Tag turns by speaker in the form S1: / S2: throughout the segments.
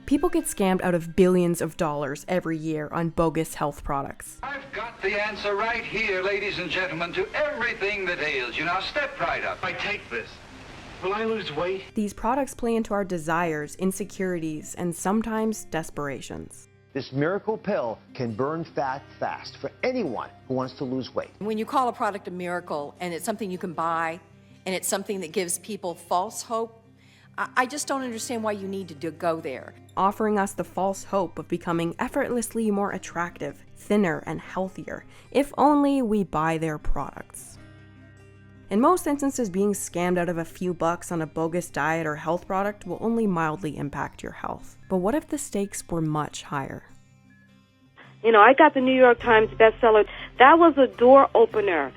S1: People get scammed out of billions of dollars every year on bogus health products.
S2: I've got the answer right here, ladies and gentlemen, to everything that ails you. Now step right up. I take this. Will I lose weight?
S1: These products play into our desires, insecurities, and sometimes desperations.
S3: This miracle pill can burn fat fast for anyone who wants to lose weight.
S4: When you call a product a miracle and it's something you can buy and it's something that gives people false hope, I just don't understand why you need to go there.
S1: Offering us the false hope of becoming effortlessly more attractive, thinner, and healthier, if only we buy their products. In most instances, being scammed out of a few bucks on a bogus diet or health product will only mildly impact your health. But what if the stakes were much higher?
S5: You know, I got the New York Times bestseller. That was a door opener.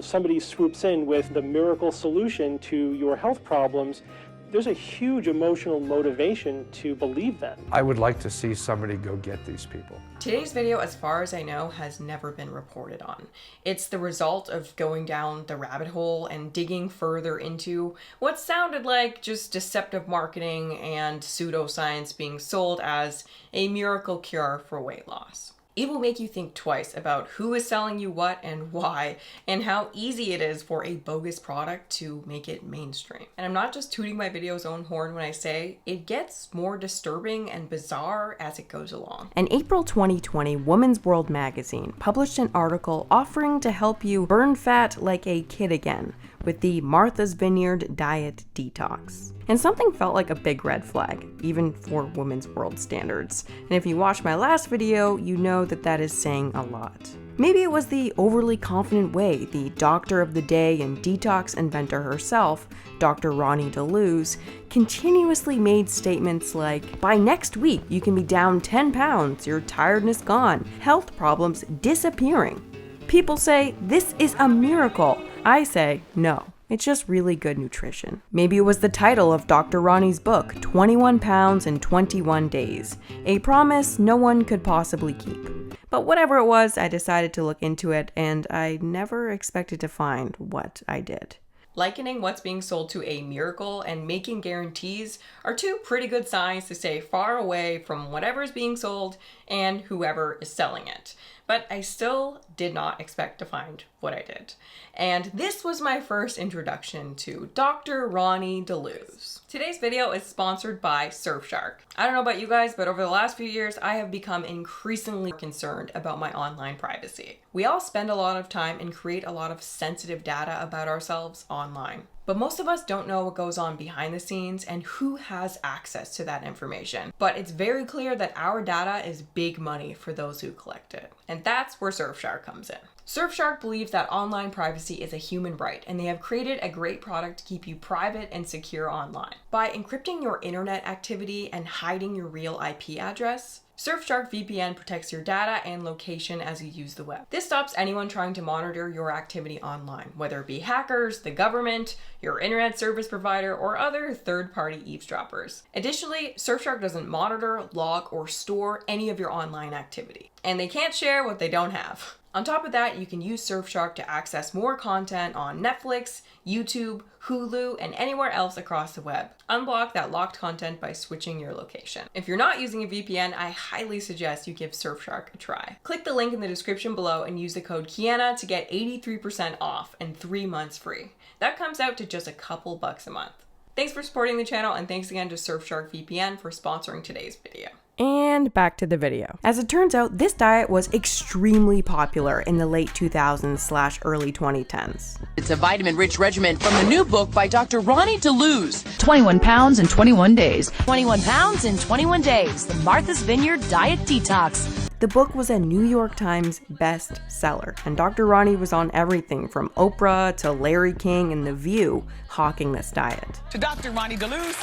S6: Somebody swoops in with the miracle solution to your health problems. There's a huge emotional motivation to believe that.
S7: I would like to see somebody go get these people.
S1: Today's video, as far as I know, has never been reported on. It's the result of going down the rabbit hole and digging further into what sounded like just deceptive marketing and pseudoscience being sold as a miracle cure for weight loss. It will make you think twice about who is selling you what and why, and how easy it is for a bogus product to make it mainstream. And I'm not just tooting my video's own horn when I say it gets more disturbing and bizarre as it goes along. In April 2020, Women's World magazine published an article offering to help you burn fat like a kid again with the Martha's Vineyard Diet Detox. And something felt like a big red flag, even for Women's World standards. And if you watched my last video, you know that that is saying a lot. Maybe it was the overly confident way the doctor of the day and detox inventor herself, Dr. Roni DeLuz, continuously made statements like, by next week you can be down 10 pounds, your tiredness gone, health problems disappearing. People say, this is a miracle. I say, no. It's just really good nutrition. Maybe it was the title of Dr. Roni's book, 21 Pounds in 21 Days, a promise no one could possibly keep. But whatever it was, I decided to look into it, and I never expected to find what I did. Likening what's being sold to a miracle and making guarantees are two pretty good signs to stay far away from whatever is being sold and whoever is selling it. But I still did not expect to find what I did. And this was my first introduction to Dr. Roni DeLuz. Today's video is sponsored by Surfshark. I don't know about you guys, but over the last few years, I have become increasingly concerned about my online privacy. We all spend a lot of time and create a lot of sensitive data about ourselves online. But most of us don't know what goes on behind the scenes and who has access to that information. But it's very clear that our data is big money for those who collect it. And that's where Surfshark comes in. Surfshark believes that online privacy is a human right, and they have created a great product to keep you private and secure online. By encrypting your internet activity and hiding your real IP address, Surfshark VPN protects your data and location as you use the web. This stops anyone trying to monitor your activity online, whether it be hackers, the government, your internet service provider, or other third-party eavesdroppers. Additionally, Surfshark doesn't monitor, log, or store any of your online activity. And they can't share what they don't have. On top of that, you can use Surfshark to access more content on Netflix, YouTube, Hulu, and anywhere else across the web. Unblock that locked content by switching your location. If you're not using a VPN, I highly suggest you give Surfshark a try. Click the link in the description below and use the code Kiana to get 83% off and 3 months free. That comes out to just a couple bucks a month. Thanks for supporting the channel, and thanks again to Surfshark VPN for sponsoring today's video. And back to the video. As it turns out, this diet was extremely popular in the late 2000s/early 2010s.
S8: It's a vitamin-rich regimen from the new book by Dr. Roni DeLuz.
S9: 21 pounds in 21 days.
S8: 21 pounds in 21 days. The Martha's Vineyard Diet Detox.
S1: The book was a New York Times bestseller, and Dr. Roni was on everything from Oprah to Larry King and The View hawking this diet.
S10: To Dr. Roni DeLuz.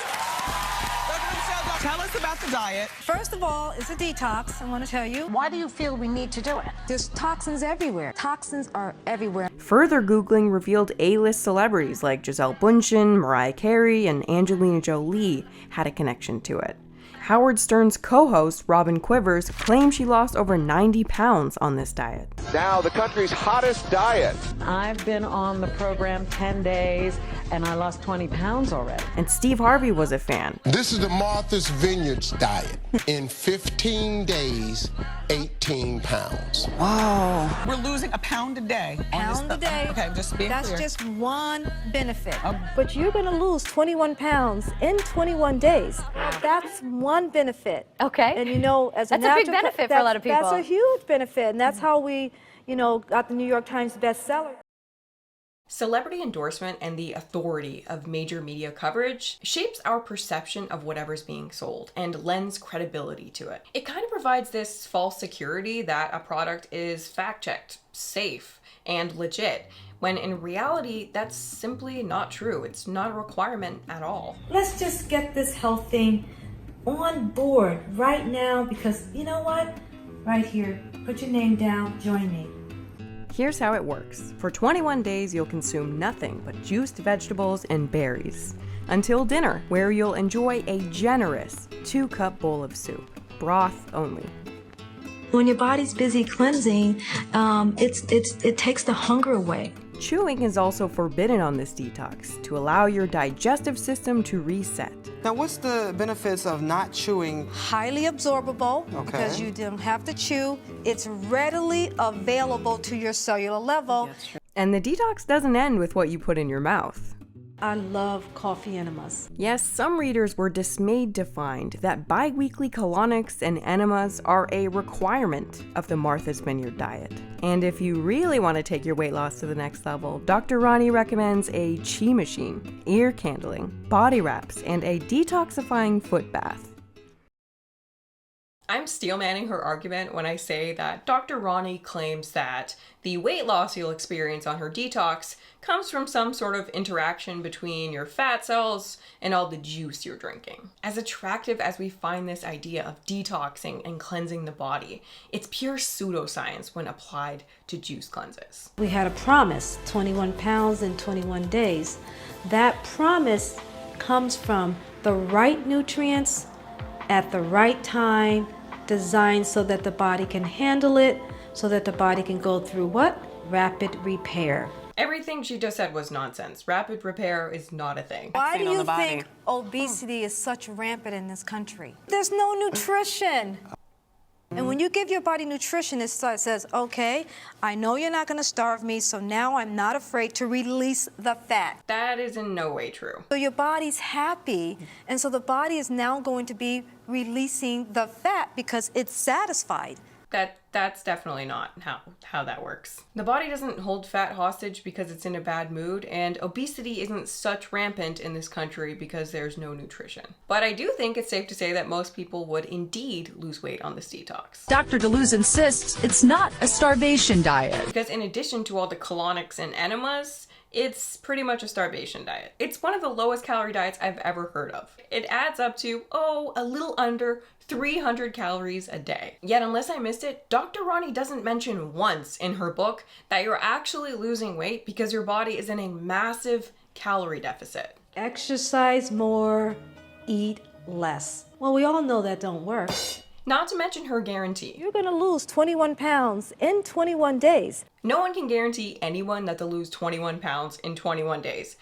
S10: Tell us about the diet.
S11: First of all, it's a detox, I want to tell you.
S8: Why do you feel we need to do it?
S11: There's toxins everywhere. Toxins are everywhere.
S1: Further Googling revealed A-list celebrities like Gisele Bündchen, Mariah Carey, and Angelina Jolie had a connection to it. Howard Stern's co-host, Robin Quivers, claimed she lost over 90 pounds on this diet.
S12: Now, the country's hottest diet.
S13: I've been on the program 10 days,
S12: and I lost 20 pounds already.
S1: And Steve Harvey was a fan.
S13: This is the Martha's Vineyard diet. In 15 days, 18 pounds.
S10: Whoa. We're losing a pound a day.
S11: Pound a day.
S10: Okay, just being clear.
S11: That's just one benefit. But you're going to lose 21 pounds in 21 days. That's one benefit.
S14: Okay.
S11: And you know, as
S14: that's a big benefit for a lot of people.
S11: That's a huge benefit, and that's how we, you know, got the New York Times bestseller.
S1: Celebrity endorsement and the authority of major media coverage shapes our perception of whatever's being sold and lends credibility to it. It kind of provides this false security that a product is fact-checked, safe, and legit, when in reality, that's simply not true. It's not a requirement at all.
S15: Let's just get this health thing on board right now, because you know what? Right here, put your name down, join me.
S1: Here's how it works. For 21 days, you'll consume nothing but juiced vegetables and berries. Until dinner, where you'll enjoy a generous 2-cup bowl of soup, broth only.
S15: When your body's busy cleansing, it takes the hunger away.
S1: Chewing is also forbidden on this detox to allow your digestive system to reset.
S10: Now, what's the benefits of not chewing?
S11: Highly absorbable, because you don't have to chew. It's readily available to your cellular level.
S1: And the detox doesn't end with what you put in your mouth.
S15: I love coffee enemas.
S1: Yes, some readers were dismayed to find that bi-weekly colonics and enemas are a requirement of the Martha's Vineyard diet. And if you really want to take your weight loss to the next level, Dr. Roni recommends a chi machine, ear candling, body wraps, and a detoxifying foot bath. I'm steelmanning her argument when I say that Dr. Roni claims that the weight loss you'll experience on her detox comes from some sort of interaction between your fat cells and all the juice you're drinking. As attractive as we find this idea of detoxing and cleansing the body, it's pure pseudoscience when applied to juice cleanses.
S15: We had a promise, 21 pounds in 21 days. That promise comes from the right nutrients at the right time, designed so that the body can handle it, so that the body can go through what? Rapid repair.
S1: Everything she just said was nonsense. Rapid repair is not a thing.
S11: Why do you think obesity is such rampant in this country? There's no nutrition. And when you give your body nutrition, it says, okay, I know you're not going to starve me, so now I'm not afraid to release the fat.
S1: That is in no way true.
S11: So your body's happy, and so the body is now going to be releasing the fat because it's satisfied.
S1: That's definitely not how that works. The body doesn't hold fat hostage because it's in a bad mood, and obesity isn't such rampant in this country because there's no nutrition. But I do think it's safe to say that most people would indeed lose weight on this detox.
S9: Dr. DeLuz insists it's not a starvation diet.
S1: Because in addition to all the colonics and enemas, it's pretty much a starvation diet. It's one of the lowest calorie diets I've ever heard of. It adds up to, a little under 300 calories a day. Yet unless I missed it, Dr. Roni doesn't mention once in her book that you're actually losing weight because your body is in a massive calorie deficit.
S15: Exercise more, eat less. Well, we all know that don't work.
S1: Not to mention her guarantee.
S15: You're gonna lose 21 pounds in 21 days.
S1: No one can guarantee anyone that they'll lose 21 pounds in 21 days,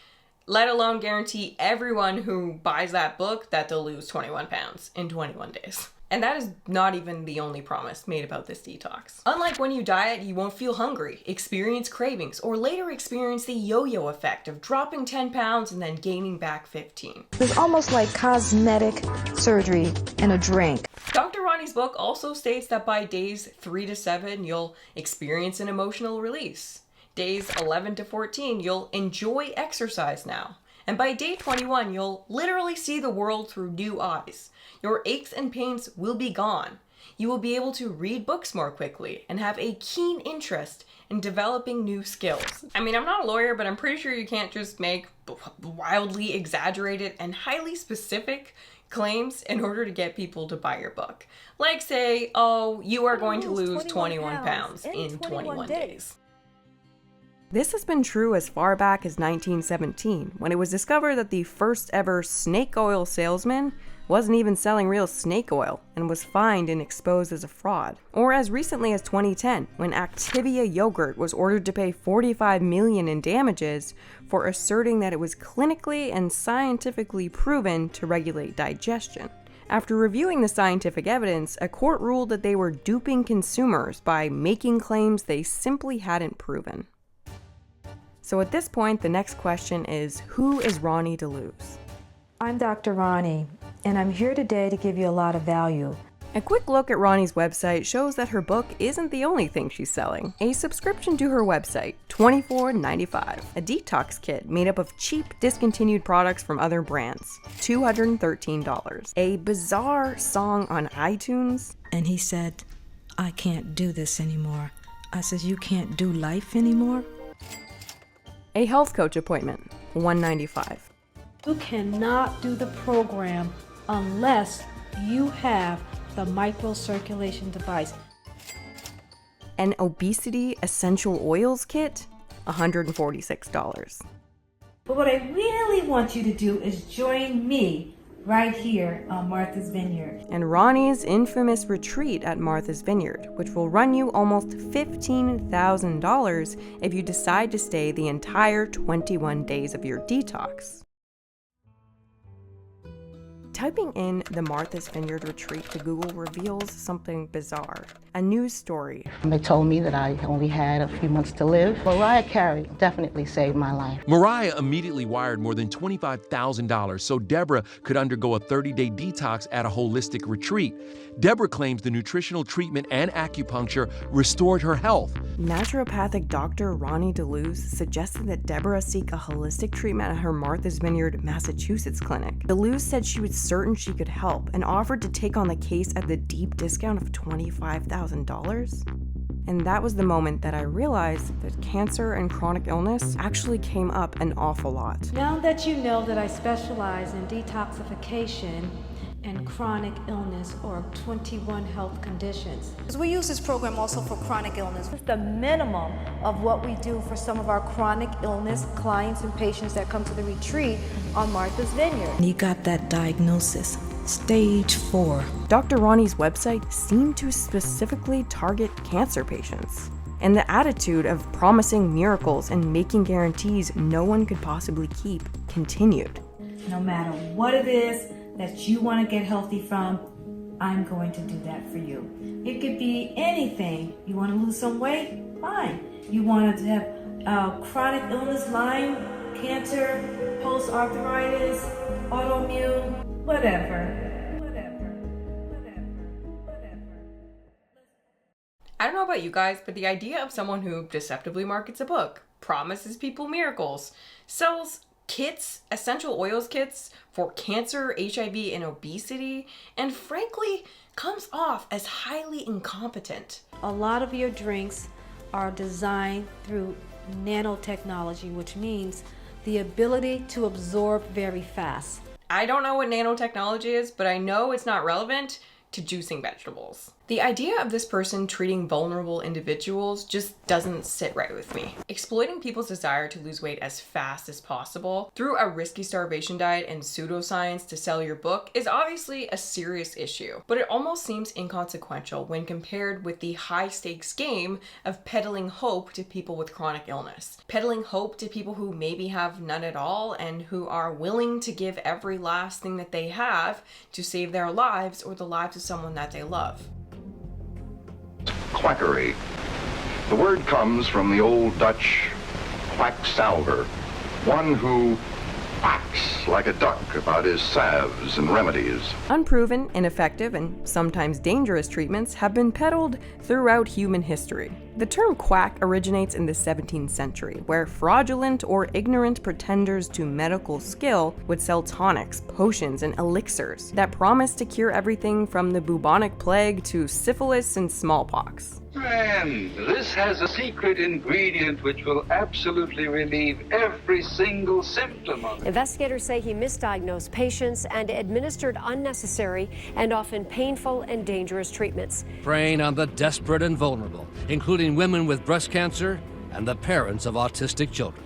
S1: let alone guarantee everyone who buys that book that they'll lose 21 pounds in 21 days. And that is not even the only promise made about this detox. Unlike when you diet, you won't feel hungry, experience cravings, or later experience the yo-yo effect of dropping 10 pounds and then gaining back 15.
S11: It's almost like cosmetic surgery in a drink.
S1: Dr. Roni's book also states that by days 3 to 7, you'll experience an emotional release. Days 11 to 14, you'll enjoy exercise now. And by day 21, you'll literally see the world through new eyes. Your aches and pains will be gone. You will be able to read books more quickly and have a keen interest in developing new skills. I mean, I'm not a lawyer, but I'm pretty sure you can't just make wildly exaggerated and highly specific claims in order to get people to buy your book. Like say, you are going to lose 21 pounds in 21 days. This has been true as far back as 1917, when it was discovered that the first ever snake oil salesman wasn't even selling real snake oil and was fined and exposed as a fraud. Or as recently as 2010, when Activia yogurt was ordered to pay $45 million in damages for asserting that it was clinically and scientifically proven to regulate digestion. After reviewing the scientific evidence, a court ruled that they were duping consumers by making claims they simply hadn't proven. So at this point, the next question is, who is Roni DeLuz?
S15: I'm Dr. Roni, and I'm here today to give you a lot of value.
S1: A quick look at Roni's website shows that her book isn't the only thing she's selling. A subscription to her website, $24.95. A detox kit made up of cheap, discontinued products from other brands, $213. A bizarre song on iTunes.
S15: And he said, I can't do this anymore. I says, you can't do life anymore?
S1: A health coach appointment, $195.
S15: You cannot do the program unless you have the microcirculation device.
S1: An obesity essential oils kit, $146.
S15: But what I really want you to do is join me right here on Martha's Vineyard.
S1: And Roni's infamous retreat at Martha's Vineyard, which will run you almost $15,000 if you decide to stay the entire 21 days of your detox. Typing in the Martha's Vineyard retreat to Google reveals something bizarre. A news story.
S14: They told me that I only had a few months to live. Mariah Carey definitely saved my life.
S16: Mariah immediately wired more than $25,000 so Deborah could undergo a 30-day detox at a holistic retreat. Deborah claims the nutritional treatment and acupuncture restored her health.
S1: Naturopathic Dr. Roni DeLuz suggested that Deborah seek a holistic treatment at her Martha's Vineyard, Massachusetts clinic. DeLuz said she was certain she could help and offered to take on the case at the deep discount of $25,000. And that was the moment that I realized that cancer and chronic illness actually came up an awful lot.
S15: Now that you know that I specialize in detoxification and chronic illness, or 21 health conditions.
S11: We use this program also for chronic illness. It's the minimum of what we do for some of our chronic illness clients and patients that come to the retreat on Martha's Vineyard.
S15: He got that diagnosis, stage 4.
S1: Dr. Roni's website seemed to specifically target cancer patients. And the attitude of promising miracles and making guarantees no one could possibly keep continued.
S15: No matter what it is that you want to get healthy from, I'm going to do that for you. It could be anything. You want to lose some weight? Fine. You want to have chronic illness, Lyme, cancer, post-arthritis, autoimmune, whatever.
S1: I don't know about you guys, but the idea of someone who deceptively markets a book, promises people miracles, sells kits, essential oils kits for cancer, HIV, and obesity, and frankly, comes off as highly incompetent.
S15: A lot of your drinks are designed through nanotechnology, which means the ability to absorb very fast.
S1: I don't know what nanotechnology is, but I know it's not relevant to juicing vegetables. The idea of this person treating vulnerable individuals just doesn't sit right with me. Exploiting people's desire to lose weight as fast as possible through a risky starvation diet and pseudoscience to sell your book is obviously a serious issue, but it almost seems inconsequential when compared with the high-stakes game of peddling hope to people with chronic illness. Peddling hope to people who maybe have none at all and who are willing to give every last thing that they have to save their lives or the lives of someone that they love.
S2: Quackery. The word comes from the old Dutch quacksalver, one who quacks like a duck about his salves and remedies.
S1: Unproven, ineffective, and sometimes dangerous treatments have been peddled throughout human history. The term quack originates in the 17th century, where fraudulent or ignorant pretenders to medical skill would sell tonics, potions, and elixirs that promised to cure everything from the bubonic plague to syphilis and smallpox.
S2: And this has a secret ingredient which will absolutely relieve every single symptom of it.
S17: Investigators say he misdiagnosed patients and administered unnecessary and often painful and dangerous treatments.
S18: Preying on the desperate and vulnerable, including women with breast cancer, and the parents of autistic children.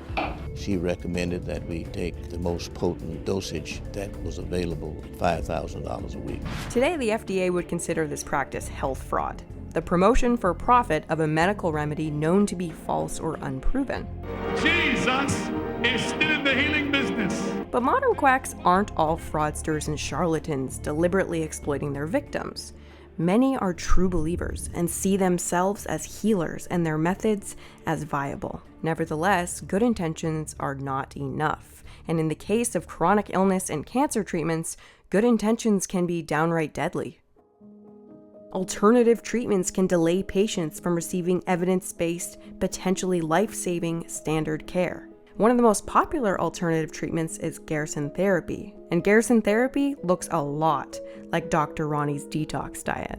S19: She recommended that we take the most potent dosage that was available, $5,000 a week.
S1: Today, the FDA would consider this practice health fraud, the promotion for profit of a medical remedy known to be false or unproven.
S20: Jesus is still in the healing business.
S1: But modern quacks aren't all fraudsters and charlatans deliberately exploiting their victims. Many are true believers and see themselves as healers and their methods as viable. Nevertheless, good intentions are not enough. And in the case of chronic illness and cancer treatments, good intentions can be downright deadly. Alternative treatments can delay patients from receiving evidence-based, potentially life-saving standard care. One of the most popular alternative treatments is Gerson Therapy, and Gerson Therapy looks a lot like Dr. Roni's Detox diet.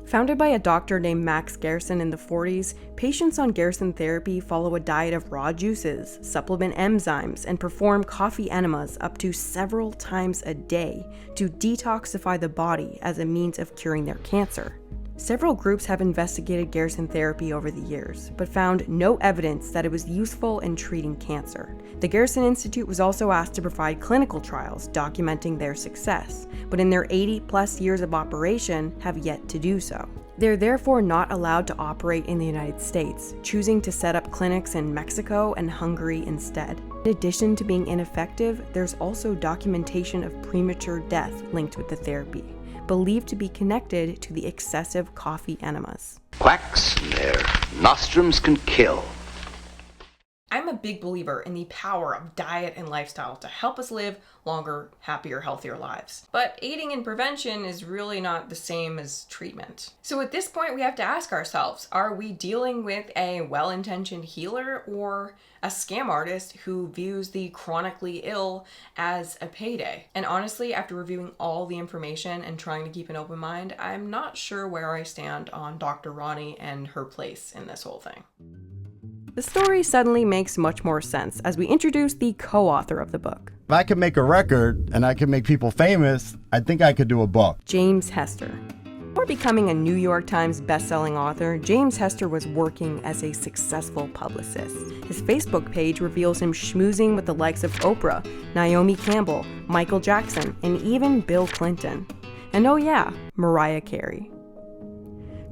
S1: Founded by a doctor named Max Gerson in the 40s, patients on Gerson Therapy follow a diet of raw juices, supplement enzymes, and perform coffee enemas up to several times a day to detoxify the body as a means of curing their cancer. Several groups have investigated Gerson Therapy over the years, but found no evidence that it was useful in treating cancer. The Gerson Institute was also asked to provide clinical trials documenting their success, but in their 80-plus years of operation have yet to do so. They're therefore not allowed to operate in the United States, choosing to set up clinics in Mexico and Hungary instead. In addition to being ineffective, there's also documentation of premature death linked with the therapy, believed to be connected to the excessive coffee enemas.
S21: Quacks and their nostrums can kill.
S1: I'm a big believer in the power of diet and lifestyle to help us live longer, happier, healthier lives. But aiding in prevention is really not the same as treatment. So at this point, we have to ask ourselves, are we dealing with a well-intentioned healer or a scam artist who views the chronically ill as a payday? And honestly, after reviewing all the information and trying to keep an open mind, I'm not sure where I stand on Dr. Roni and her place in this whole thing. The story suddenly makes much more sense as we introduce the co-author of the book.
S22: If I could make a record and I could make people famous, I think I could do a book.
S1: James Hester. Before becoming a New York Times bestselling author, James Hester was working as a successful publicist. His Facebook page reveals him schmoozing with the likes of Oprah, Naomi Campbell, Michael Jackson, and even Bill Clinton. And oh yeah, Mariah Carey.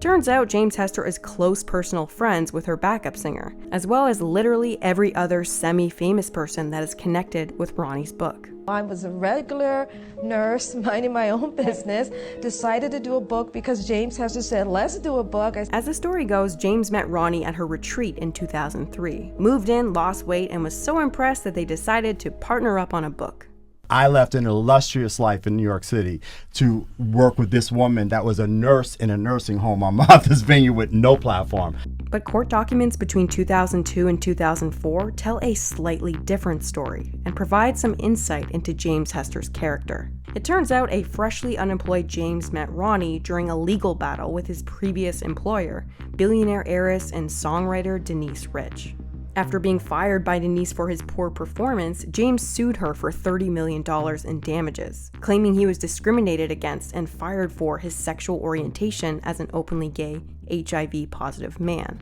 S1: Turns out James Hester is close personal friends with her backup singer, as well as literally every other semi-famous person that is connected with Roni's book.
S23: I was a regular nurse minding my own business, decided to do a book because James Hester said, let's do a book.
S1: As the story goes, James met Roni at her retreat in 2003, moved in, lost weight, and was so impressed that they decided to partner up on a book.
S22: I left an illustrious life in New York City to work with this woman that was a nurse in a nursing home on Martha's Vineyard with no platform.
S1: But court documents between 2002 and 2004 tell a slightly different story and provide some insight into James Hester's character. It turns out a freshly unemployed James met Roni during a legal battle with his previous employer, billionaire heiress and songwriter Denise Rich. After being fired by Denise for his poor performance, James sued her for $30 million in damages, claiming he was discriminated against and fired for his sexual orientation as an openly gay, HIV-positive man.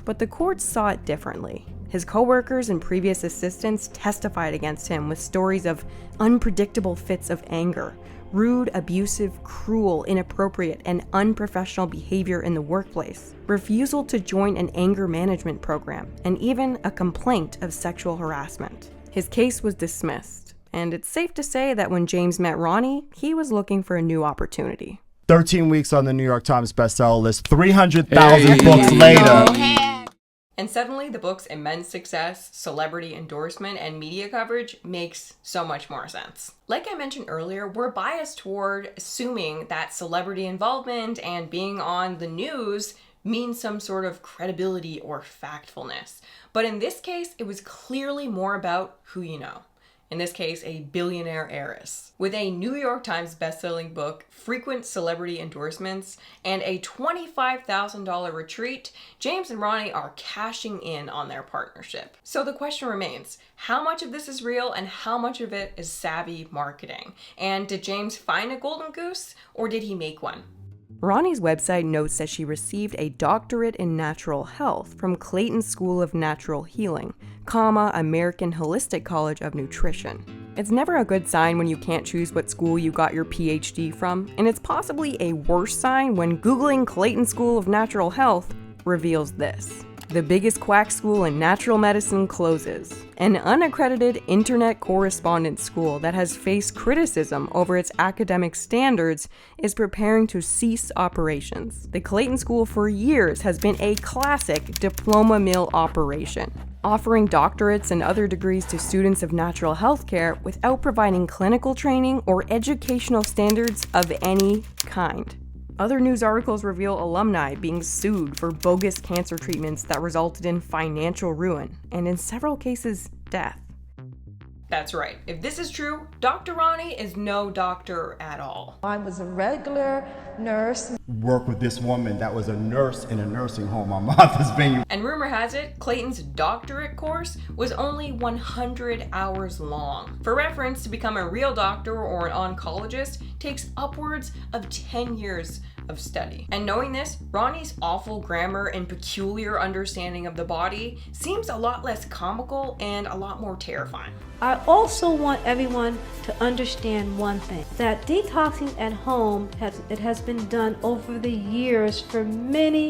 S1: But the courts saw it differently. His co-workers and previous assistants testified against him with stories of unpredictable fits of anger, rude, abusive, cruel, inappropriate, and unprofessional behavior in the workplace, refusal to join an anger management program, and even a complaint of sexual harassment. His case was dismissed, and it's safe to say that when James met Roni, he was looking for a new opportunity.
S22: 13 weeks on the New York Times bestseller list, 300,000 books later.
S1: And suddenly, the book's immense success, celebrity endorsement, and media coverage makes so much more sense. Like I mentioned earlier, we're biased toward assuming that celebrity involvement and being on the news means some sort of credibility or factfulness. But in this case, it was clearly more about who you know. In this case, a billionaire heiress. With a New York Times bestselling book, frequent celebrity endorsements, and a $25,000 retreat, James and Roni are cashing in on their partnership. So the question remains, how much of this is real and how much of it is savvy marketing? And did James find a golden goose or did he make one? Roni's website notes that she received a doctorate in natural health from Clayton School of Natural Healing, American Holistic College of Nutrition. It's never a good sign when you can't choose what school you got your PhD from, and it's possibly a worse sign when Googling Clayton School of Natural Health reveals this. The biggest quack school in natural medicine closes. An unaccredited internet correspondence school that has faced criticism over its academic standards is preparing to cease operations. The Clayton School for years has been a classic diploma mill operation, offering doctorates and other degrees to students of natural health care without providing clinical training or educational standards of any kind. Other news articles reveal alumni being sued for bogus cancer treatments that resulted in financial ruin, and in several cases, death. That's right. If this is true, Dr. Roni is no doctor at all.
S23: I was a regular nurse.
S22: Work with this woman that was a nurse in a nursing home on Martha's Vineyard.
S1: And rumor has it, Clayton's doctorate course was only 100 hours long. For reference, to become a real doctor or an oncologist takes upwards of 10 years of study. And knowing this, Roni's awful grammar and peculiar understanding of the body seems a lot less comical and a lot more terrifying.
S15: I also want everyone to understand one thing, that detoxing at home has been done over the years for many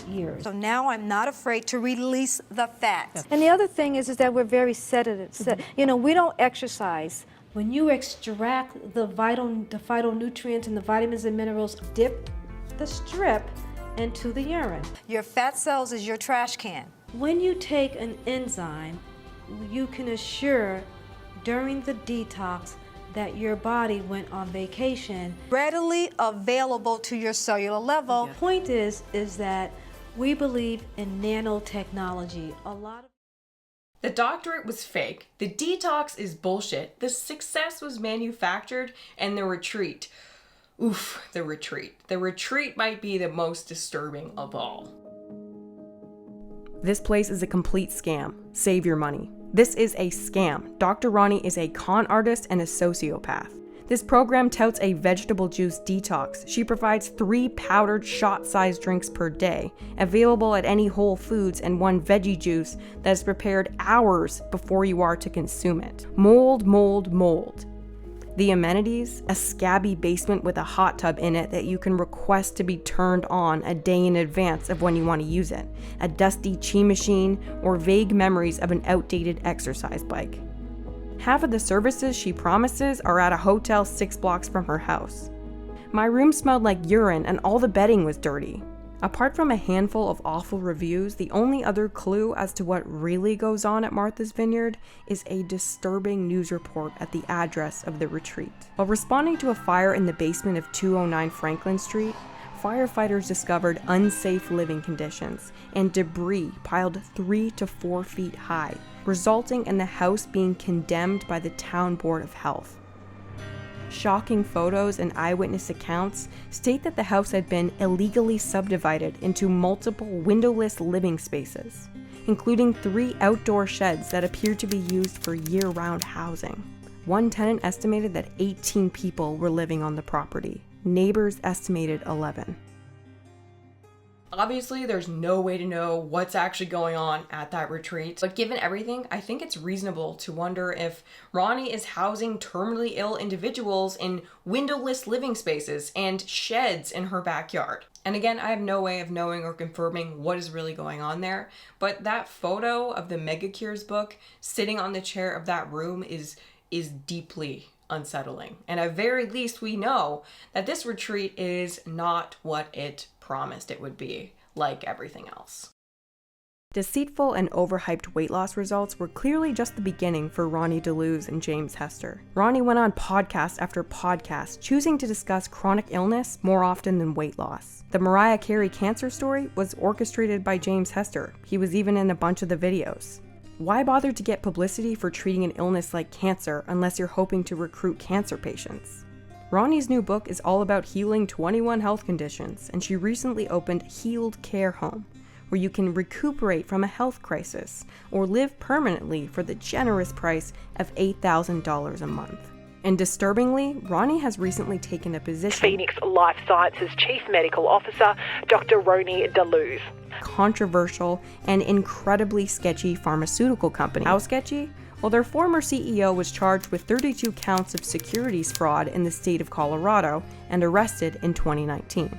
S15: years.
S11: So now I'm not afraid to release the fat.
S15: And the other thing is that we're very sedative. We don't exercise. When you extract the phytonutrients and the vitamins and minerals, dip the strip into the urine.
S11: Your fat cells is your trash can.
S15: When you take an enzyme, you can assure during the detox that your body went on vacation.
S11: Readily available to your cellular level.
S15: The point is that we believe in nanotechnology.
S1: The doctorate was fake, the detox is bullshit, the success was manufactured, and the retreat. Oof, the retreat. The retreat might be the most disturbing of all. This place is a complete scam. Save your money. This is a scam. Dr. Roni is a con artist and a sociopath. This program touts a vegetable juice detox. She provides 3 powdered shot-sized drinks per day, available at any Whole Foods, and 1 veggie juice that is prepared hours before you are to consume it. Mold. The amenities? A scabby basement with a hot tub in it that you can request to be turned on a day in advance of when you want to use it, a dusty chi machine, or vague memories of an outdated exercise bike. Half of the services she promises are at a hotel 6 blocks from her house. My room smelled like urine and all the bedding was dirty. Apart from a handful of awful reviews, the only other clue as to what really goes on at Martha's Vineyard is a disturbing news report at the address of the retreat. While responding to a fire in the basement of 209 Franklin Street, firefighters discovered unsafe living conditions and debris piled 3 to 4 feet high, resulting in the house being condemned by the Town Board of Health. Shocking photos and eyewitness accounts state that the house had been illegally subdivided into multiple windowless living spaces, including 3 outdoor sheds that appeared to be used for year-round housing. One tenant estimated that 18 people were living on the property. Neighbors estimated 11. Obviously, there's no way to know what's actually going on at that retreat, but given everything, I think it's reasonable to wonder if Roni is housing terminally ill individuals in windowless living spaces and sheds in her backyard. And again, I have no way of knowing or confirming what is really going on there, but that photo of the Mega Cures book sitting on the chair of that room is deeply unsettling. And at very least, we know that this retreat is not what it promised it would be, like everything else. Deceitful and overhyped weight loss results were clearly just the beginning for Roni DeLuz and James Hester. Roni went on podcast after podcast, choosing to discuss chronic illness more often than weight loss. The Mariah Carey cancer story was orchestrated by James Hester. He was even in a bunch of the videos. Why bother to get publicity for treating an illness like cancer unless you're hoping to recruit cancer patients? Roni's new book is all about healing 21 health conditions, and she recently opened Healed Care Home, where you can recuperate from a health crisis or live permanently for the generous price of $8,000 a month. And disturbingly, Roni has recently taken a position
S3: Phoenix Life Sciences Chief Medical Officer, Dr. Roni Deleuze.
S1: Controversial and incredibly sketchy pharmaceutical company. How sketchy? Well, their former CEO was charged with 32 counts of securities fraud in the state of Colorado and arrested in 2019.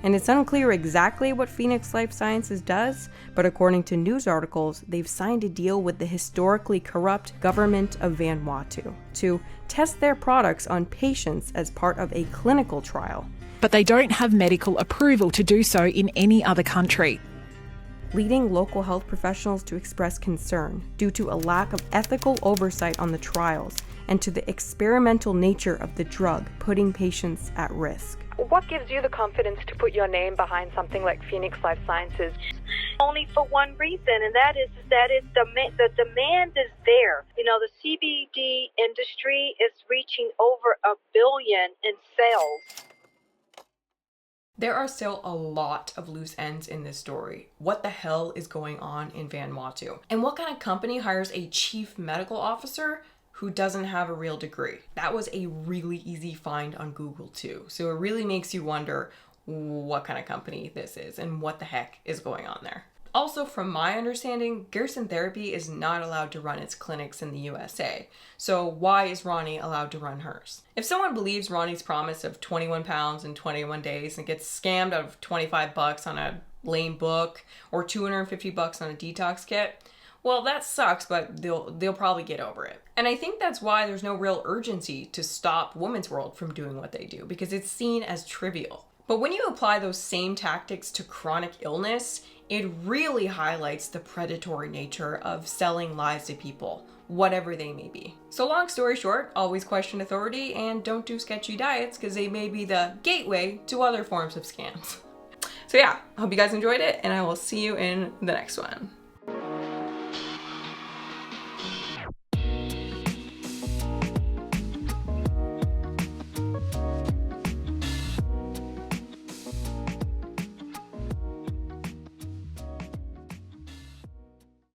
S1: And it's unclear exactly what Phoenix Life Sciences does, but according to news articles, they've signed a deal with the historically corrupt government of Vanuatu to test their products on patients as part of a clinical trial.
S3: But they don't have medical approval to do so in any other country,
S1: leading local health professionals to express concern due to a lack of ethical oversight on the trials and to the experimental nature of the drug putting patients at risk.
S3: What gives you the confidence to put your name behind something like Phoenix Life Sciences?
S4: Only for one reason, and that is the demand is there. You know, the CBD industry is reaching over $1 billion in sales.
S1: There are still a lot of loose ends in this story. What the hell is going on in Vanuatu? And what kind of company hires a chief medical officer who doesn't have a real degree? That was a really easy find on Google too. So it really makes you wonder what kind of company this is and what the heck is going on there. Also, from my understanding, Gerson Therapy is not allowed to run its clinics in the USA. So why is Roni allowed to run hers? If someone believes Roni's promise of 21 pounds in 21 days and gets scammed out of 25 bucks on a lame book or 250 bucks on a detox kit, well, that sucks, but they'll probably get over it. And I think that's why there's no real urgency to stop Women's World from doing what they do, because it's seen as trivial. But when you apply those same tactics to chronic illness, it really highlights the predatory nature of selling lies to people, whatever they may be. So long story short, always question authority and don't do sketchy diets because they may be the gateway to other forms of scams. So yeah, I hope you guys enjoyed it and I will see you in the next one.